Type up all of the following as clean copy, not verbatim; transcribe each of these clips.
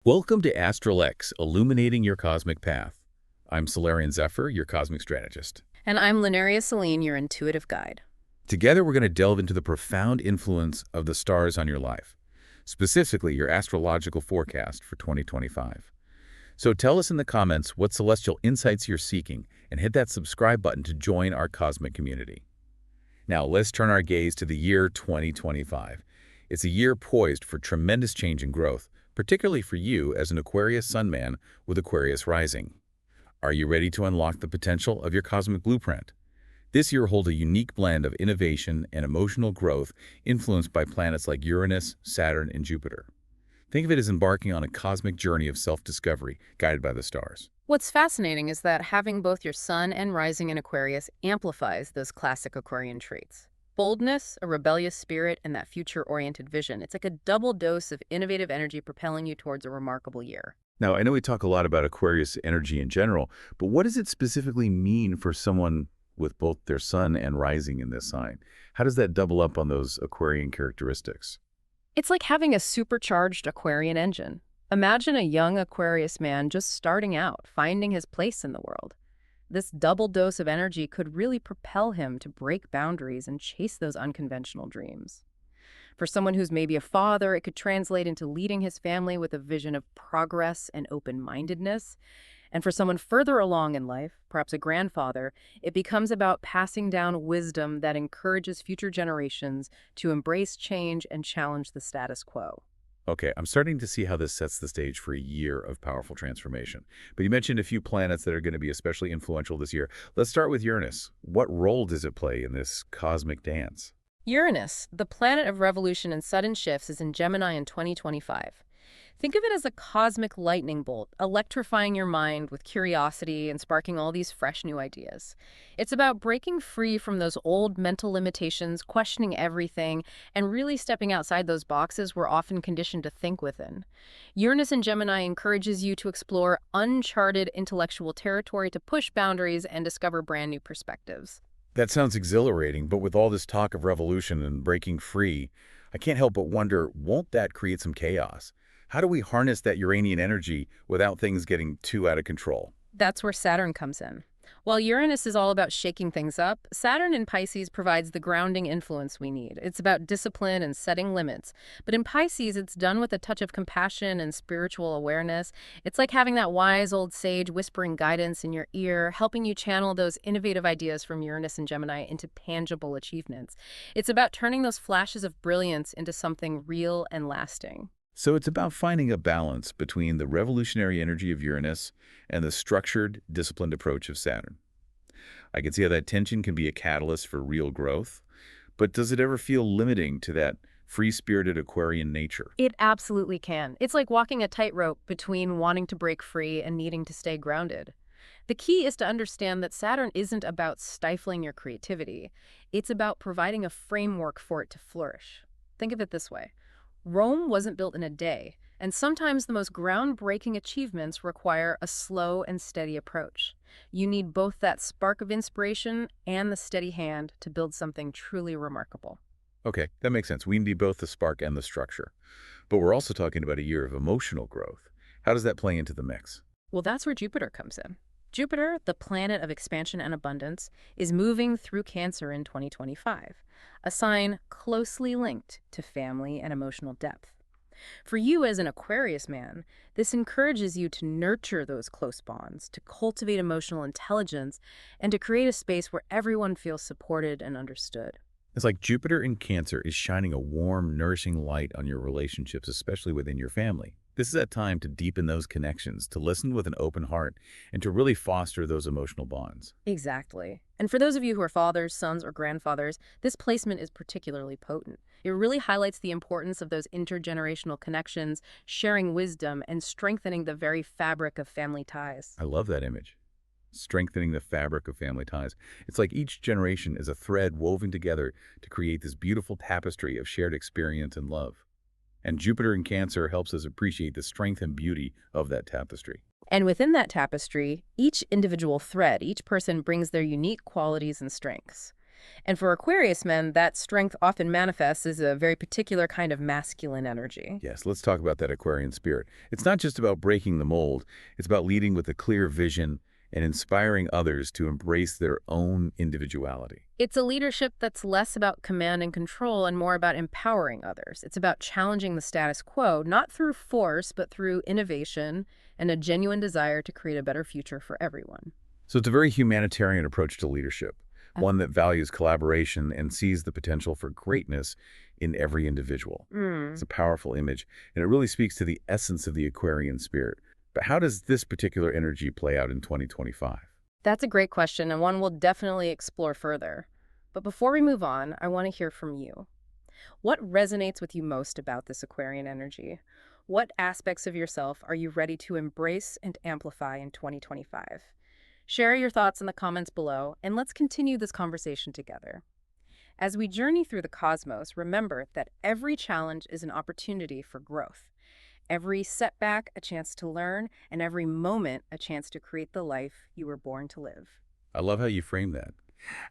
Welcome to AstralX, illuminating your cosmic path. I'm Solarian Zephyr, your cosmic strategist. And I'm Lunaria Celine, your intuitive guide. Together, we're going to delve into the profound influence of the stars on your life, specifically your astrological forecast for 2025. So tell us in the comments what celestial insights you're seeking and hit that subscribe button to join our cosmic community. Now, let's turn our gaze to the year 2025. It's a year poised for tremendous change and growth, particularly for you as an Aquarius sun man with Aquarius Rising. Are you ready to unlock the potential of your cosmic blueprint? This year holds a unique blend of innovation and emotional growth influenced by planets like Uranus, Saturn, and Jupiter. Think of it as embarking on a cosmic journey of self-discovery guided by the stars. What's fascinating is that having both your sun and rising in Aquarius amplifies those classic Aquarian traits. Boldness, a rebellious spirit, and that future-oriented vision. It's like a double dose of innovative energy propelling you towards a remarkable year. Now, I know we talk a lot about Aquarius energy in general, but what does it specifically mean for someone with both their sun and rising in this sign? How does that double up on those Aquarian characteristics? It's like having a supercharged Aquarian engine. Imagine a young Aquarius man just starting out, finding his place in the world. This double dose of energy could really propel him to break boundaries and chase those unconventional dreams. For someone who's maybe a father, it could translate into leading his family with a vision of progress and open-mindedness. And for someone further along in life, perhaps a grandfather, it becomes about passing down wisdom that encourages future generations to embrace change and challenge the status quo. Okay, I'm starting to see how this sets the stage for a year of powerful transformation. But you mentioned a few planets that are going to be especially influential this year. Let's start with Uranus. What role does it play in this cosmic dance? Uranus, the planet of revolution and sudden shifts, is in Gemini in 2025. Think of it as a cosmic lightning bolt, electrifying your mind with curiosity and sparking all these fresh new ideas. It's about breaking free from those old mental limitations, questioning everything, and really stepping outside those boxes we're often conditioned to think within. Uranus in Gemini encourages you to explore uncharted intellectual territory, to push boundaries and discover brand new perspectives. That sounds exhilarating, but with all this talk of revolution and breaking free, I can't help but wonder, won't that create some chaos? How do we harness that Uranian energy without things getting too out of control? That's where Saturn comes in. While Uranus is all about shaking things up, Saturn in Pisces provides the grounding influence we need. It's about discipline and setting limits. But in Pisces, it's done with a touch of compassion and spiritual awareness. It's like having that wise old sage whispering guidance in your ear, helping you channel those innovative ideas from Uranus and Gemini into tangible achievements. It's about turning those flashes of brilliance into something real and lasting. So it's about finding a balance between the revolutionary energy of Uranus and the structured, disciplined approach of Saturn. I can see how that tension can be a catalyst for real growth, but does it ever feel limiting to that free-spirited Aquarian nature? It absolutely can. It's like walking a tightrope between wanting to break free and needing to stay grounded. The key is to understand that Saturn isn't about stifling your creativity. It's about providing a framework for it to flourish. Think of it this way. Rome wasn't built in a day, and sometimes the most groundbreaking achievements require a slow and steady approach. You need both that spark of inspiration and the steady hand to build something truly remarkable. Okay, that makes sense. We need both the spark and the structure. But we're also talking about a year of emotional growth. How does that play into the mix? Well, that's where Jupiter comes in. Jupiter, the planet of expansion and abundance, is moving through Cancer in 2025, a sign closely linked to family and emotional depth. For you as an Aquarius man, this encourages you to nurture those close bonds, to cultivate emotional intelligence, and to create a space where everyone feels supported and understood. It's like Jupiter in Cancer is shining a warm, nourishing light on your relationships, especially within your family. This is a time to deepen those connections, to listen with an open heart, and to really foster those emotional bonds. Exactly. And for those of you who are fathers, sons, or grandfathers, this placement is particularly potent. It really highlights the importance of those intergenerational connections, sharing wisdom, and strengthening the very fabric of family ties. I love that image. Strengthening the fabric of family ties. It's like each generation is a thread woven together to create this beautiful tapestry of shared experience and love. And Jupiter in Cancer helps us appreciate the strength and beauty of that tapestry. And within that tapestry, each individual thread, each person brings their unique qualities and strengths. And for Aquarius men, that strength often manifests as a very particular kind of masculine energy. Yes, let's talk about that Aquarian spirit. It's not just about breaking the mold. It's about leading with a clear vision and inspiring others to embrace their own individuality. It's a leadership that's less about command and control and more about empowering others. It's about challenging the status quo, not through force, but through innovation and a genuine desire to create a better future for everyone. So it's a very humanitarian approach to leadership, one that values collaboration and sees the potential for greatness in every individual. It's Mm. a powerful image, and it really speaks to the essence of the Aquarian spirit. But how does this particular energy play out in 2025? That's a great question and one we'll definitely explore further. But before we move on, I want to hear from you. What resonates with you most about this Aquarian energy? What aspects of yourself are you ready to embrace and amplify in 2025? Share your thoughts in the comments below, and let's continue this conversation together. As we journey through the cosmos, remember that every challenge is an opportunity for growth. Every setback, a chance to learn, and every moment, a chance to create the life you were born to live. I love how you frame that.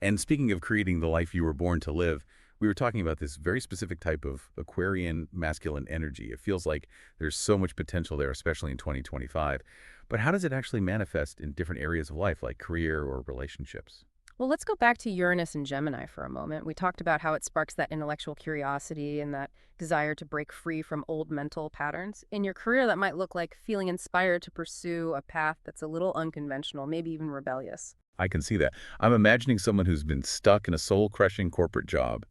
And speaking of creating the life you were born to live, we were talking about this very specific type of Aquarian masculine energy. It feels like there's so much potential there, especially in 2025. But how does it actually manifest in different areas of life, like career or relationships? Well, let's go back to Uranus and Gemini for a moment. We talked about how it sparks that intellectual curiosity and that desire to break free from old mental patterns. In your career, that might look like feeling inspired to pursue a path that's a little unconventional, maybe even rebellious. I can see that. I'm imagining someone who's been stuck in a soul-crushing corporate job,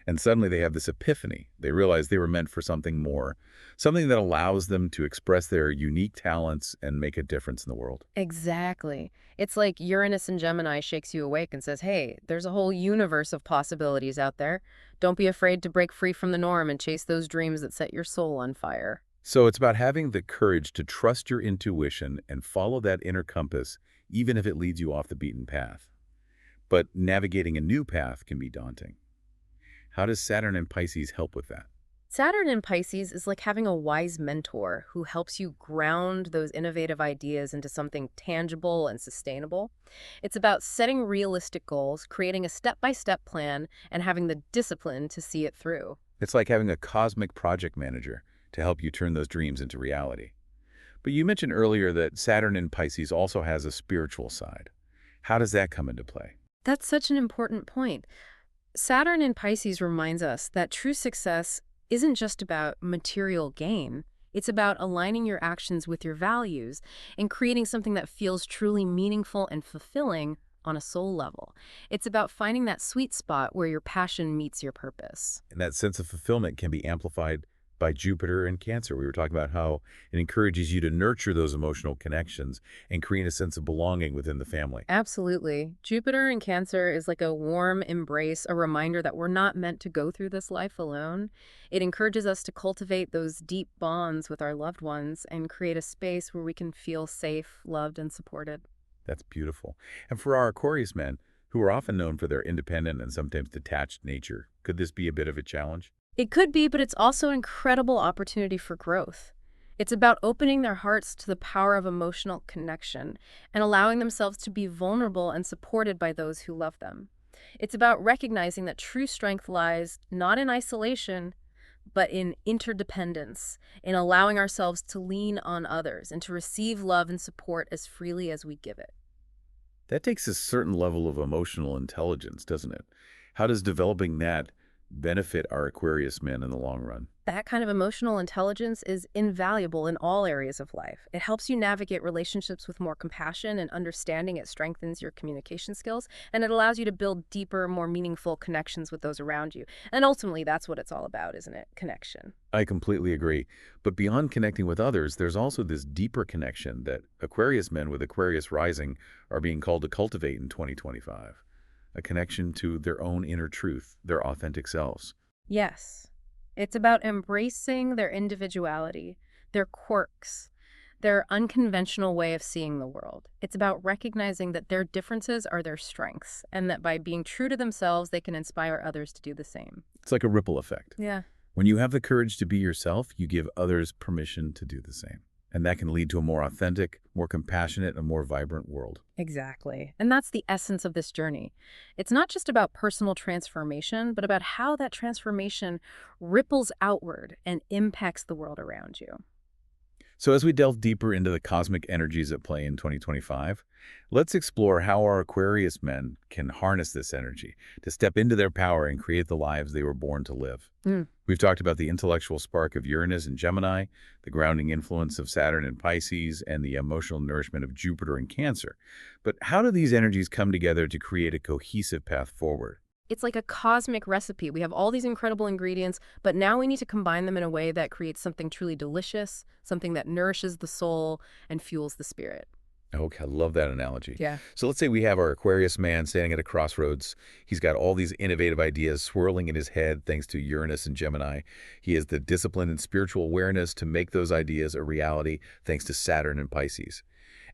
and suddenly they have this epiphany. They realize they were meant for something more, something that allows them to express their unique talents and make a difference in the world. Exactly. It's like Uranus and Gemini shakes you awake and says, hey, there's a whole universe of possibilities out there. Don't be afraid to break free from the norm and chase those dreams that set your soul on fire. So it's about having the courage to trust your intuition and follow that inner compass, even if it leads you off the beaten path. But navigating a new path can be daunting. How does Saturn and Pisces help with that? Saturn in Pisces is like having a wise mentor who helps you ground those innovative ideas into something tangible and sustainable. It's about setting realistic goals, creating a step-by-step plan, and having the discipline to see it through. It's like having a cosmic project manager to help you turn those dreams into reality. But you mentioned earlier that Saturn in Pisces also has a spiritual side. How does that come into play? That's such an important point. Saturn in Pisces reminds us that true success isn't just about material gain. It's about aligning your actions with your values and creating something that feels truly meaningful and fulfilling on a soul level. It's about finding that sweet spot where your passion meets your purpose. And that sense of fulfillment can be amplified by Jupiter and Cancer. We were talking about how it encourages you to nurture those emotional connections and create a sense of belonging within the family. Absolutely. Jupiter in Cancer is like a warm embrace, a reminder that we're not meant to go through this life alone. It encourages us to cultivate those deep bonds with our loved ones and create a space where we can feel safe, loved, and supported. That's beautiful. And for our Aquarius men, who are often known for their independent and sometimes detached nature, could this be a bit of a challenge? It could be, but it's also an incredible opportunity for growth. It's about opening their hearts to the power of emotional connection and allowing themselves to be vulnerable and supported by those who love them. It's about recognizing that true strength lies not in isolation, but in interdependence, in allowing ourselves to lean on others and to receive love and support as freely as we give it. That takes a certain level of emotional intelligence, doesn't it? How does developing that benefit our Aquarius men in the long run? That kind of emotional intelligence is invaluable in all areas of life. It helps you navigate relationships with more compassion and understanding. It strengthens your communication skills, and it allows you to build deeper, more meaningful connections with those around you. And ultimately, that's what it's all about, isn't it? Connection. I completely agree. But beyond connecting with others, there's also this deeper connection that Aquarius men with Aquarius Rising are being called to cultivate in 2025. A connection to their own inner truth, their authentic selves. Yes. It's about embracing their individuality, their quirks, their unconventional way of seeing the world. It's about recognizing that their differences are their strengths, and that by being true to themselves, they can inspire others to do the same. It's like a ripple effect. Yeah. When you have the courage to be yourself, you give others permission to do the same. And that can lead to a more authentic, more compassionate, and more vibrant world. Exactly. And that's the essence of this journey. It's not just about personal transformation, but about how that transformation ripples outward and impacts the world around you. So as we delve deeper into the cosmic energies at play in 2025, let's explore how our Aquarius men can harness this energy to step into their power and create the lives they were born to live. Mm. We've talked about the intellectual spark of Uranus and Gemini, the grounding influence of Saturn and Pisces, and the emotional nourishment of Jupiter and Cancer. But how do these energies come together to create a cohesive path forward? It's like a cosmic recipe. We have all these incredible ingredients, but now we need to combine them in a way that creates something truly delicious, something that nourishes the soul and fuels the spirit. Okay, I love that analogy. Yeah. So let's say we have our Aquarius man standing at a crossroads. He's got all these innovative ideas swirling in his head thanks to Uranus and Gemini. He has the discipline and spiritual awareness to make those ideas a reality thanks to Saturn and Pisces.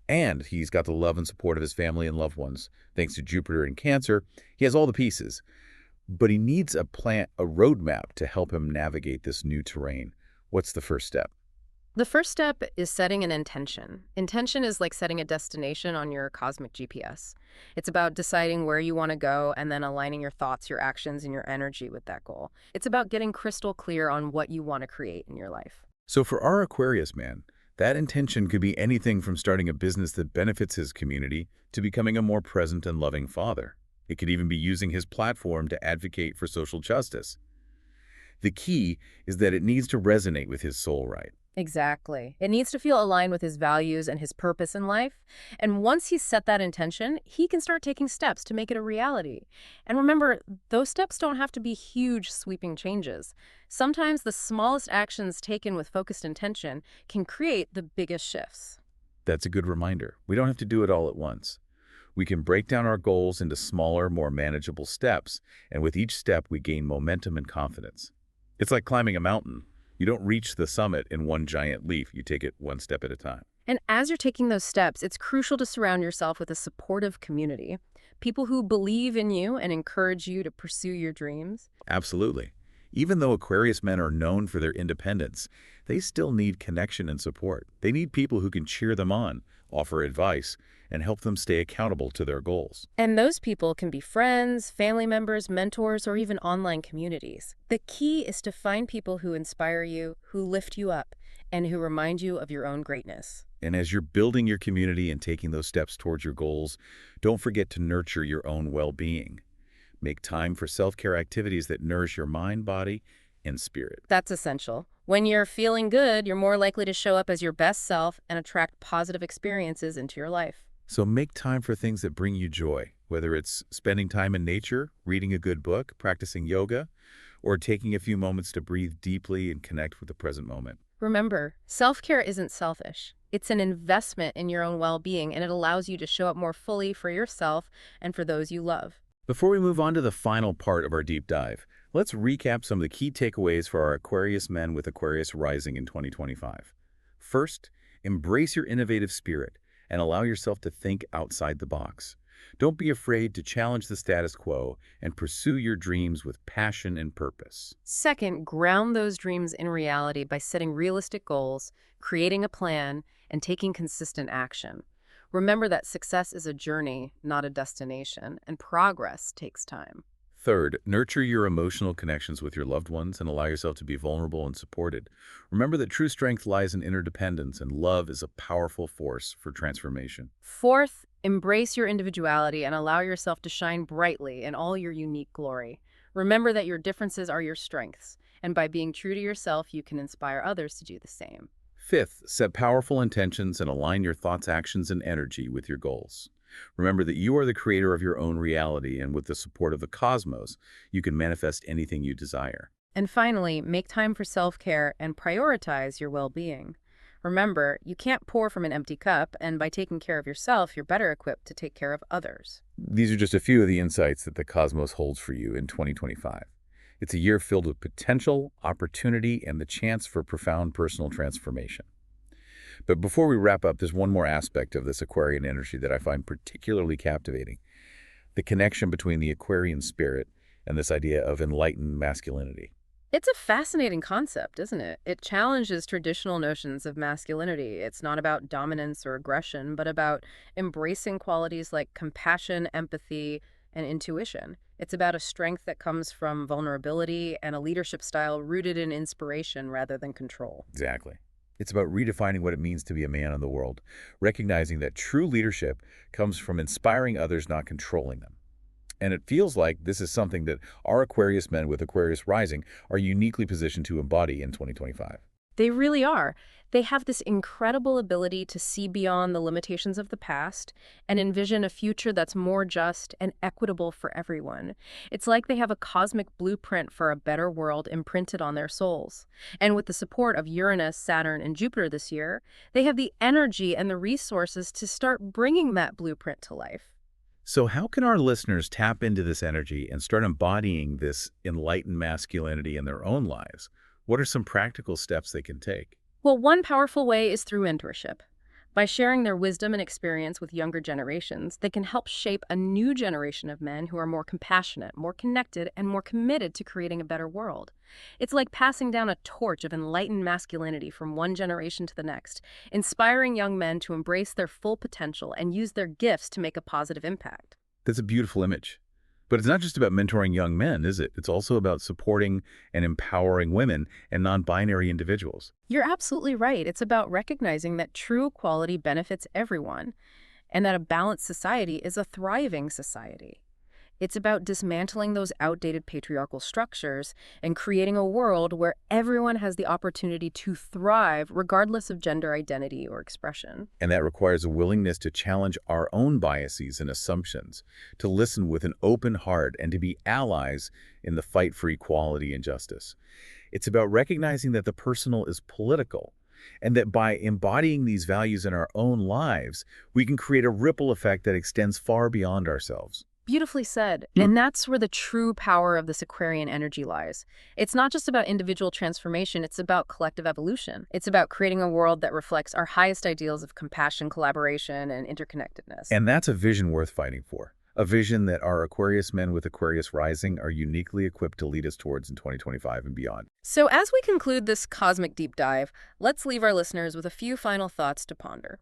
And he's got the love and support of his family and loved ones thanks to Jupiter and Cancer. He has all the pieces, but he needs a roadmap to help him navigate this new terrain. What's the first step? The first step is setting an intention. Intention is like setting a destination on your cosmic GPS. It's about deciding where you want to go and then aligning your thoughts, your actions, and your energy with that goal. It's about getting crystal clear on what you want to create in your life. So for our Aquarius man, that intention could be anything from starting a business that benefits his community to becoming a more present and loving father. It could even be using his platform to advocate for social justice. The key is that it needs to resonate with his soul, right? Exactly. It needs to feel aligned with his values and his purpose in life. And once he's set that intention, he can start taking steps to make it a reality. And remember, those steps don't have to be huge, sweeping changes. Sometimes the smallest actions taken with focused intention can create the biggest shifts. That's a good reminder. We don't have to do it all at once. We can break down our goals into smaller, more manageable steps, and with each step we gain momentum and confidence. It's like climbing a mountain. You don't reach the summit in one giant leap. You take it one step at a time. And as you're taking those steps, it's crucial to surround yourself with a supportive community, people who believe in you and encourage you to pursue your dreams. Absolutely. Even though Aquarius men are known for their independence, they still need connection and support. They need people who can cheer them on, offer advice, and help them stay accountable to their goals. And those people can be friends, family members, mentors, or even online communities. The key is to find people who inspire you, who lift you up, and who remind you of your own greatness. And as you're building your community and taking those steps towards your goals, don't forget to nurture your own well-being. Make time for self-care activities that nourish your mind, body, and spirit. That's essential. When you're feeling good, you're more likely to show up as your best self and attract positive experiences into your life. So make time for things that bring you joy, whether it's spending time in nature, reading a good book, practicing yoga, or taking a few moments to breathe deeply and connect with the present moment. Remember, self-care isn't selfish. It's an investment in your own well-being, and it allows you to show up more fully for yourself and for those you love. Before we move on to the final part of our deep dive, let's recap some of the key takeaways for our Aquarius men with Aquarius Rising in 2025. First, embrace your innovative spirit and allow yourself to think outside the box. Don't be afraid to challenge the status quo and pursue your dreams with passion and purpose. Second, ground those dreams in reality by setting realistic goals, creating a plan, and taking consistent action. Remember that success is a journey, not a destination, and progress takes time. Third, nurture your emotional connections with your loved ones and allow yourself to be vulnerable and supported. Remember that true strength lies in interdependence, and love is a powerful force for transformation. Fourth, embrace your individuality and allow yourself to shine brightly in all your unique glory. Remember that your differences are your strengths, and by being true to yourself, you can inspire others to do the same. Fifth, set powerful intentions and align your thoughts, actions, and energy with your goals. Remember that you are the creator of your own reality, and with the support of the cosmos, you can manifest anything you desire. And finally, make time for self-care and prioritize your well-being. Remember, you can't pour from an empty cup, and by taking care of yourself, you're better equipped to take care of others. These are just a few of the insights that the cosmos holds for you in 2025. It's a year filled with potential, opportunity, and the chance for profound personal transformation. But before we wrap up, there's one more aspect of this Aquarian energy that I find particularly captivating: the connection between the Aquarian spirit and this idea of enlightened masculinity. It's a fascinating concept, isn't it? It challenges traditional notions of masculinity. It's not about dominance or aggression, but about embracing qualities like compassion, empathy, and intuition. It's about a strength that comes from vulnerability and a leadership style rooted in inspiration rather than control. Exactly. It's about redefining what it means to be a man in the world, recognizing that true leadership comes from inspiring others, not controlling them. And it feels like this is something that our Aquarius men with Aquarius Rising are uniquely positioned to embody in 2025. They really are. They have this incredible ability to see beyond the limitations of the past and envision a future that's more just and equitable for everyone. It's like they have a cosmic blueprint for a better world imprinted on their souls. And with the support of Uranus, Saturn, and Jupiter this year, they have the energy and the resources to start bringing that blueprint to life. So how can our listeners tap into this energy and start embodying this enlightened masculinity in their own lives? What are some practical steps they can take? Well, one powerful way is through mentorship. By sharing their wisdom and experience with younger generations, they can help shape a new generation of men who are more compassionate, more connected, and more committed to creating a better world. It's like passing down a torch of enlightened masculinity from one generation to the next, inspiring young men to embrace their full potential and use their gifts to make a positive impact. That's a beautiful image. But it's not just about mentoring young men, is it? It's also about supporting and empowering women and non-binary individuals. You're absolutely right. It's about recognizing that true equality benefits everyone and that a balanced society is a thriving society. It's about dismantling those outdated patriarchal structures and creating a world where everyone has the opportunity to thrive regardless of gender identity or expression. And that requires a willingness to challenge our own biases and assumptions, to listen with an open heart, and to be allies in the fight for equality and justice. It's about recognizing that the personal is political, and that by embodying these values in our own lives, we can create a ripple effect that extends far beyond ourselves. Beautifully said. And that's where the true power of this Aquarian energy lies. It's not just about individual transformation, it's about collective evolution. It's about creating a world that reflects our highest ideals of compassion, collaboration, and interconnectedness. And that's a vision worth fighting for. A vision that our Aquarius men with Aquarius Rising are uniquely equipped to lead us towards in 2025 and beyond. So as we conclude this cosmic deep dive, let's leave our listeners with a few final thoughts to ponder.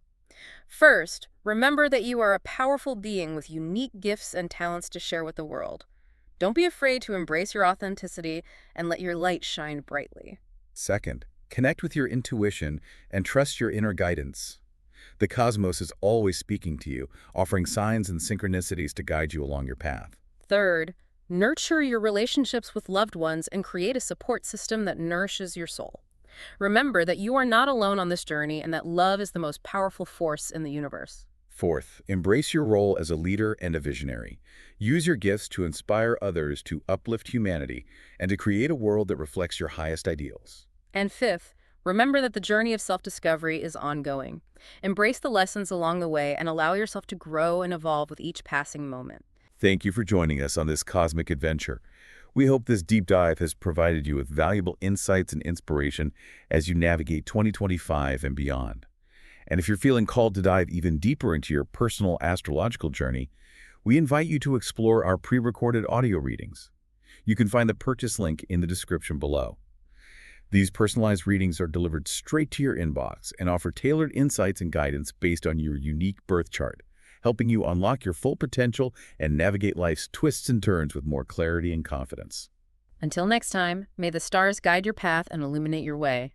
First, remember that you are a powerful being with unique gifts and talents to share with the world. Don't be afraid to embrace your authenticity and let your light shine brightly. Second, connect with your intuition and trust your inner guidance. The cosmos is always speaking to you, offering signs and synchronicities to guide you along your path. Third, nurture your relationships with loved ones and create a support system that nourishes your soul. Remember that you are not alone on this journey and that love is the most powerful force in the universe. Fourth, embrace your role as a leader and a visionary. Use your gifts to inspire others to uplift humanity and to create a world that reflects your highest ideals. And fifth, remember that the journey of self-discovery is ongoing. Embrace the lessons along the way and allow yourself to grow and evolve with each passing moment. Thank you for joining us on this cosmic adventure. We hope this deep dive has provided you with valuable insights and inspiration as you navigate 2025 and beyond. And if you're feeling called to dive even deeper into your personal astrological journey, we invite you to explore our pre-recorded audio readings. You can find the purchase link in the description below. These personalized readings are delivered straight to your inbox and offer tailored insights and guidance based on your unique birth chart, helping you unlock your full potential and navigate life's twists and turns with more clarity and confidence. Until next time, may the stars guide your path and illuminate your way.